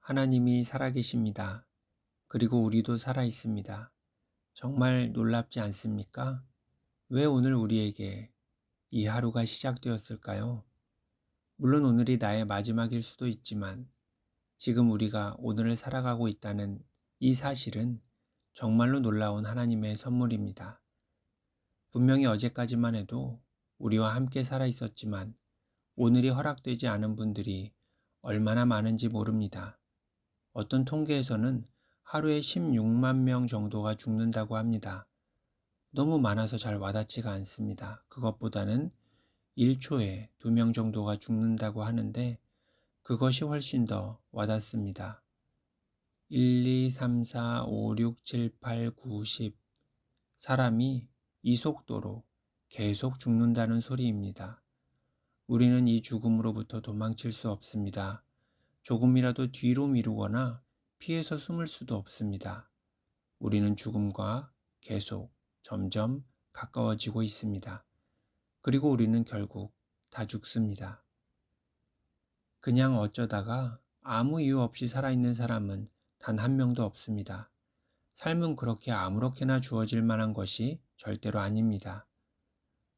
하나님이 살아계십니다. 그리고 우리도 살아있습니다. 정말 놀랍지 않습니까? 왜 오늘 우리에게 이 하루가 시작되었을까요? 물론 오늘이 나의 마지막일 수도 있지만 지금 우리가 오늘을 살아가고 있다는 이 사실은 정말로 놀라운 하나님의 선물입니다. 분명히 어제까지만 해도 우리와 함께 살아 있었지만 오늘이 허락되지 않은 분들이 얼마나 많은지 모릅니다. 어떤 통계에서는 하루에 16만 명 정도가 죽는다고 합니다. 너무 많아서 잘 와닿지가 않습니다. 그것보다는 1초에 2명 정도가 죽는다고 하는데 그것이 훨씬 더 와닿습니다. 1, 2, 3, 4, 5, 6, 7, 8, 9, 10 사람이 이 속도로 계속 죽는다는 소리입니다. 우리는 이 죽음으로부터 도망칠 수 없습니다. 조금이라도 뒤로 미루거나 피해서 숨을 수도 없습니다. 우리는 죽음과 계속 점점 가까워지고 있습니다. 그리고 우리는 결국 다 죽습니다. 그냥 어쩌다가 아무 이유 없이 살아있는 사람은 단 한 명도 없습니다. 삶은 그렇게 아무렇게나 주어질 만한 것이 절대로 아닙니다.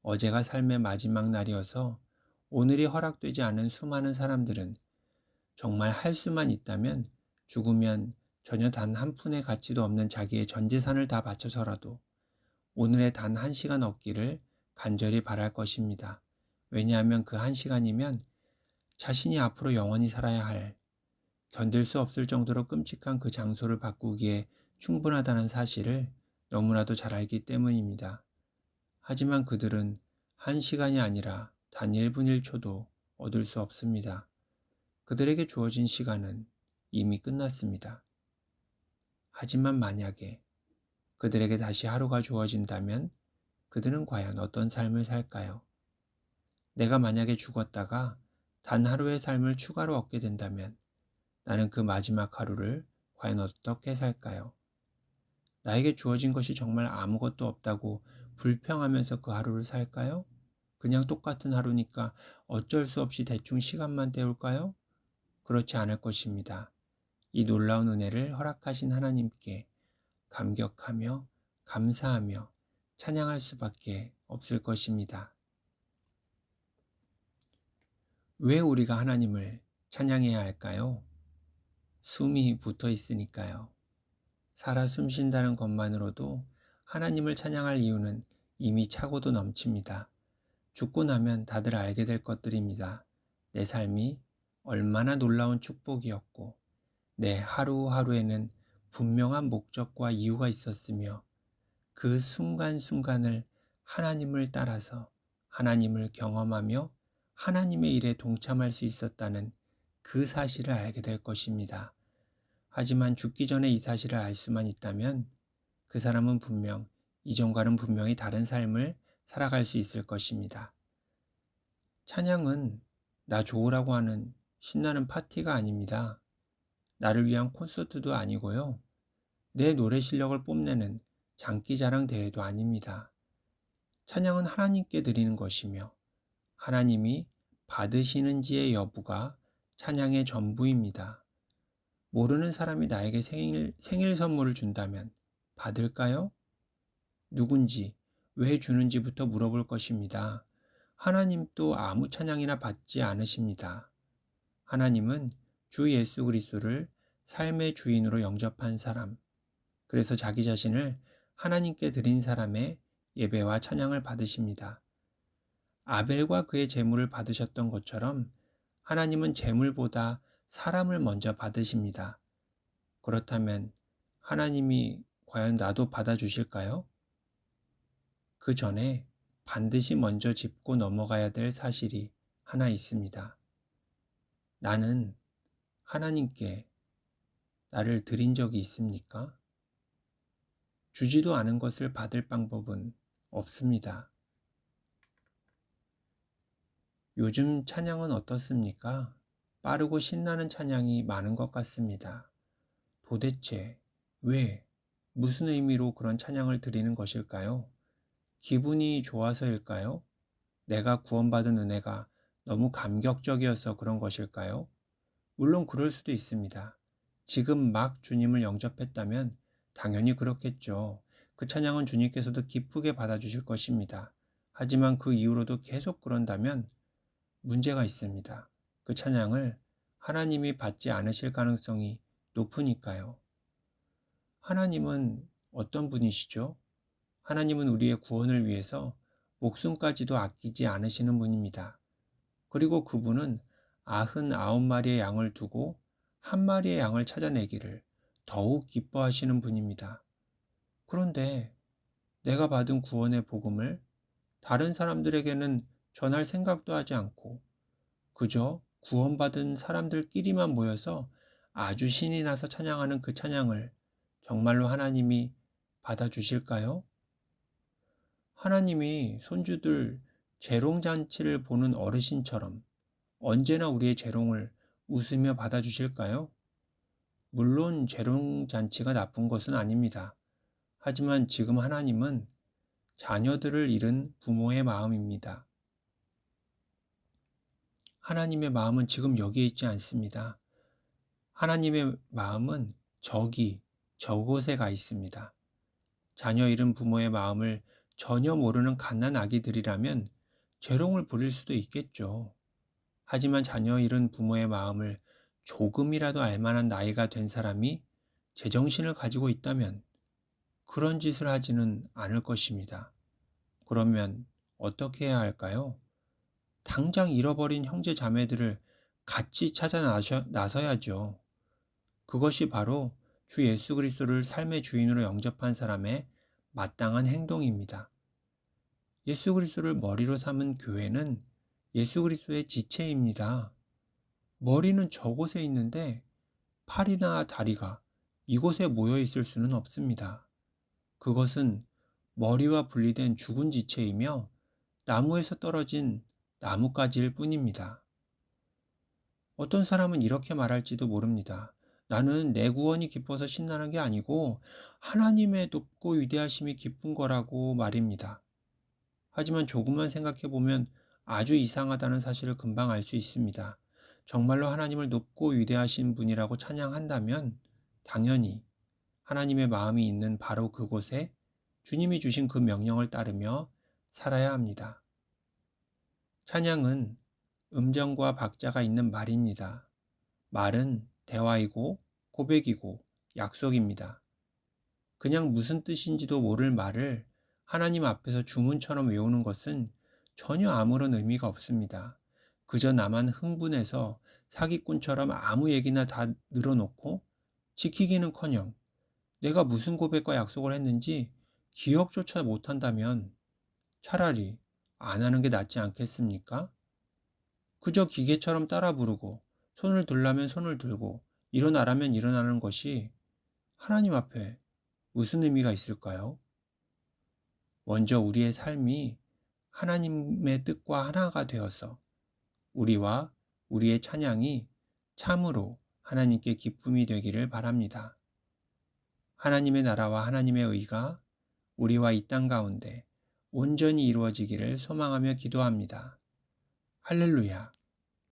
어제가 삶의 마지막 날이어서 오늘이 허락되지 않은 수많은 사람들은 정말 할 수만 있다면 죽으면 전혀 단 한 푼의 가치도 없는 자기의 전 재산을 다 바쳐서라도 오늘의 단 한 시간 얻기를 간절히 바랄 것입니다. 왜냐하면 그 한 시간이면 자신이 앞으로 영원히 살아야 할 견딜 수 없을 정도로 끔찍한 그 장소를 바꾸기에 충분하다는 사실을 너무나도 잘 알기 때문입니다. 하지만 그들은 한 시간이 아니라 단 1분 1초도 얻을 수 없습니다. 그들에게 주어진 시간은 이미 끝났습니다. 하지만 만약에 그들에게 다시 하루가 주어진다면 그들은 과연 어떤 삶을 살까요? 내가 만약에 죽었다가 단 하루의 삶을 추가로 얻게 된다면 나는 그 마지막 하루를 과연 어떻게 살까요? 나에게 주어진 것이 정말 아무것도 없다고 불평하면서 그 하루를 살까요? 그냥 똑같은 하루니까 어쩔 수 없이 대충 시간만 때울까요? 그렇지 않을 것입니다. 이 놀라운 은혜를 허락하신 하나님께 감격하며 감사하며 찬양할 수밖에 없을 것입니다. 왜 우리가 하나님을 찬양해야 할까요? 숨이 붙어 있으니까요. 살아 숨쉰다는 것만으로도 하나님을 찬양할 이유는 이미 차고도 넘칩니다. 죽고 나면 다들 알게 될 것들입니다. 내 삶이 얼마나 놀라운 축복이었고, 내 하루하루에는 분명한 목적과 이유가 있었으며, 그 순간순간을 하나님을 따라서 하나님을 경험하며 하나님의 일에 동참할 수 있었다는 그 사실을 알게 될 것입니다. 하지만 죽기 전에 이 사실을 알 수만 있다면 그 사람은 분명 이전과는 분명히 다른 삶을 살아갈 수 있을 것입니다. 찬양은 나 좋으라고 하는 신나는 파티가 아닙니다. 나를 위한 콘서트도 아니고요. 내 노래 실력을 뽐내는 장기자랑 대회도 아닙니다. 찬양은 하나님께 드리는 것이며 하나님이 받으시는지의 여부가 찬양의 전부입니다. 모르는 사람이 나에게 생일 선물을 준다면 받을까요? 누군지, 왜 주는지부터 물어볼 것입니다. 하나님도 아무 찬양이나 받지 않으십니다. 하나님은 주 예수 그리스도를 삶의 주인으로 영접한 사람, 그래서 자기 자신을 하나님께 드린 사람의 예배와 찬양을 받으십니다. 아벨과 그의 제물을 받으셨던 것처럼 하나님은 제물보다 사람을 먼저 받으십니다. 그렇다면 하나님이 과연 나도 받아주실까요? 그 전에 반드시 먼저 짚고 넘어가야 될 사실이 하나 있습니다. 나는 하나님께 나를 드린 적이 있습니까? 주지도 않은 것을 받을 방법은 없습니다. 요즘 찬양은 어떻습니까? 빠르고 신나는 찬양이 많은 것 같습니다. 도대체 왜, 무슨 의미로 그런 찬양을 드리는 것일까요? 기분이 좋아서일까요? 내가 구원받은 은혜가 너무 감격적이어서 그런 것일까요? 물론 그럴 수도 있습니다. 지금 막 주님을 영접했다면 당연히 그렇겠죠. 그 찬양은 주님께서도 기쁘게 받아주실 것입니다. 하지만 그 이후로도 계속 그런다면 문제가 있습니다. 그 찬양을 하나님이 받지 않으실 가능성이 높으니까요. 하나님은 어떤 분이시죠? 하나님은 우리의 구원을 위해서 목숨까지도 아끼지 않으시는 분입니다. 그리고 그분은 99마리의 양을 두고 한 마리의 양을 찾아내기를 더욱 기뻐하시는 분입니다. 그런데 내가 받은 구원의 복음을 다른 사람들에게는 전할 생각도 하지 않고 그저 구원받은 사람들끼리만 모여서 아주 신이 나서 찬양하는 그 찬양을 정말로 하나님이 받아주실까요? 하나님이 손주들 재롱잔치를 보는 어르신처럼 언제나 우리의 재롱을 웃으며 받아주실까요? 물론 재롱잔치가 나쁜 것은 아닙니다. 하지만 지금 하나님은 자녀들을 잃은 부모의 마음입니다. 하나님의 마음은 지금 여기에 있지 않습니다. 하나님의 마음은 저곳에 가 있습니다. 자녀 잃은 부모의 마음을 전혀 모르는 갓난 아기들이라면 재롱을 부릴 수도 있겠죠. 하지만 자녀 잃은 부모의 마음을 조금이라도 알만한 나이가 된 사람이 제정신을 가지고 있다면 그런 짓을 하지는 않을 것입니다. 그러면 어떻게 해야 할까요? 당장 잃어버린 형제 자매들을 같이 찾아 나서야죠. 그것이 바로 주 예수 그리스도를 삶의 주인으로 영접한 사람의 마땅한 행동입니다. 예수 그리스도를 머리로 삼은 교회는 예수 그리스도의 지체입니다. 머리는 저곳에 있는데 팔이나 다리가 이곳에 모여 있을 수는 없습니다. 그것은 머리와 분리된 죽은 지체이며 나무에서 떨어진 나뭇가지일 뿐입니다. 어떤 사람은 이렇게 말할지도 모릅니다. 나는 내 구원이 기뻐서 신나는 게 아니고 하나님의 높고 위대하심이 기쁜 거라고 말입니다. 하지만 조금만 생각해 보면 아주 이상하다는 사실을 금방 알 수 있습니다. 정말로 하나님을 높고 위대하신 분이라고 찬양한다면 당연히 하나님의 마음이 있는 바로 그곳에 주님이 주신 그 명령을 따르며 살아야 합니다. 찬양은 음정과 박자가 있는 말입니다. 말은 대화이고 고백이고 약속입니다. 그냥 무슨 뜻인지도 모를 말을 하나님 앞에서 주문처럼 외우는 것은 전혀 아무런 의미가 없습니다. 그저 나만 흥분해서 사기꾼처럼 아무 얘기나 다 늘어놓고 지키기는커녕 내가 무슨 고백과 약속을 했는지 기억조차 못한다면 차라리 안 하는 게 낫지 않겠습니까? 그저 기계처럼 따라 부르고 손을 들라면 손을 들고 일어나라면 일어나는 것이 하나님 앞에 무슨 의미가 있을까요? 먼저 우리의 삶이 하나님의 뜻과 하나가 되어서 우리와 우리의 찬양이 참으로 하나님께 기쁨이 되기를 바랍니다. 하나님의 나라와 하나님의 의가 우리와 이 땅 가운데 온전히 이루어지기를 소망하며 기도합니다. 할렐루야.